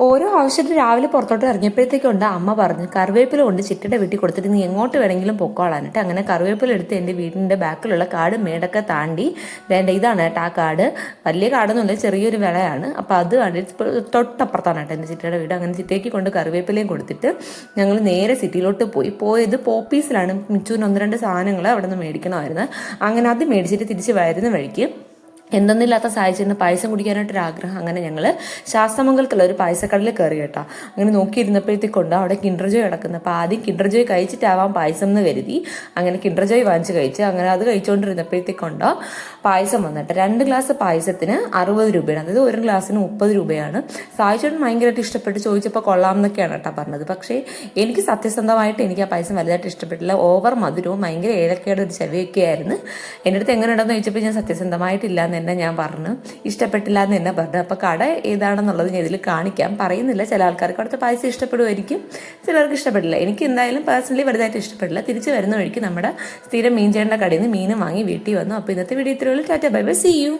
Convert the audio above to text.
ഓരോ ആവശ്യത്തിന് രാവിലെ പുറത്തോട്ട് ഇറങ്ങിയപ്പോഴത്തേക്കുണ്ട് അമ്മ പറഞ്ഞു കറിവേപ്പില കൊണ്ട് ചിറ്റയുടെ വീട്ടിൽ കൊടുത്തിട്ട് നീ എങ്ങോട്ട് വേണമെങ്കിലും പൊക്കോളാനിട്ട്. അങ്ങനെ കറിവേപ്പില എടുത്ത് എൻ്റെ വീടിൻ്റെ ബാക്കിലുള്ള കാട് മേടൊക്കെ താണ്ടി വേണ്ട ഇതാണ് കേട്ടോ ആ കാട്. വലിയ കാടൊന്നുമില്ല, ചെറിയൊരു വിളയാണ്. അപ്പോൾ അത് തൊട്ടപ്പുറത്താണ് കേട്ടോ എൻ്റെ ചിറ്റയുടെ വീട്. അങ്ങനെ ചിറ്റയ്ക്ക് കൊണ്ട് കറിവേപ്പിലയും കൊടുത്തിട്ട് ഞങ്ങൾ നേരെ സിറ്റിയിലോട്ട് പോയത് പോപ്പീസിലാണ്. മിച്ചുവിന് 1-2 സാധനങ്ങൾ അവിടെ നിന്ന് മേടിക്കണമായിരുന്നു. അങ്ങനെ അത് മേടിച്ചിട്ട് തിരിച്ച് വരുന്ന വഴിക്ക് എന്തെന്നില്ലാത്ത സാഹചര്യം പായസം കുടിക്കാനായിട്ടൊരു ആഗ്രഹം. അങ്ങനെ ഞങ്ങൾ ശാസ്തമംഗലത്തുള്ള ഒരു പായസക്കടയിൽ കയറി കേട്ടോ. അങ്ങനെ നോക്കിയിരുന്നപ്പോഴത്തേക്കൊണ്ട് അവിടെ കിൻഡർ ജോയ് കിടക്കുന്നത്. അപ്പോൾ ആദ്യം കിൻഡർ ജോയ് കഴിച്ചിട്ടാവാം പായസം എന്ന് കരുതി അങ്ങനെ കിൻഡർ ജോയ് വാങ്ങിച്ച് കഴിച്ച്. അങ്ങനെ അത് കഴിച്ചുകൊണ്ടിരുന്നപ്പോഴത്തേക്കൊണ്ടോ പായസം വന്നിട്ട് 2 ഗ്ലാസ് പായസത്തിന് 60 രൂപയാണ്. അതായത് ഒരു ഗ്ലാസ്സിന് 30 രൂപയാണ്. സായിച്ചേട്ടൻ ഭയങ്കരമായിട്ട് ഇഷ്ടപ്പെട്ട് ചോദിച്ചപ്പോൾ കൊള്ളാം എന്നൊക്കെയാണ് കേട്ടോ പറഞ്ഞത്. പക്ഷേ എനിക്ക് സത്യസന്ധമായിട്ട് എനിക്ക് ആ പായസം വലുതായിട്ട് ഇഷ്ടപ്പെട്ടില്ല. ഓവർ മധുരവും ഭയങ്കര ഏലക്കയുടെ ഒരു ചെവിയൊക്കെ ആയിരുന്നു. എൻ്റെ അടുത്ത് എങ്ങനെ ഉണ്ടെന്ന് ചോദിച്ചപ്പോൾ ഞാൻ സത്യസന്ധമായിട്ടില്ല എന്ന് ഞാൻ പറഞ്ഞു, ഇഷ്ടപ്പെട്ടില്ല എന്ന് തന്നെ പറഞ്ഞു. അപ്പോൾ കട ഏതാണെന്നുള്ളത് ഞാൻ ഇതിൽ കാണിക്കാം, പറയുന്നില്ല. ചില ആൾക്കാർക്ക് അവിടുത്തെ പായസം ഇഷ്ടപ്പെടുമായിരിക്കും, ചിലർക്ക് ഇഷ്ടപ്പെടില്ല. എനിക്ക് എന്തായാലും പേഴ്സണലി വലുതായിട്ട് ഇഷ്ടപ്പെടില്ല. തിരിച്ച് വരുന്ന വഴിക്ക് നമ്മുടെ സ്ഥിരം മീൻ ചേട്ടൻ്റെ കടയിൽ നിന്ന് മീനും വാങ്ങി വീട്ടിൽ വന്നു. അപ്പോൾ ഇന്നത്തെ വീഡിയോ ഇത്രയുള്ളൂ. Tata bye bye, see U.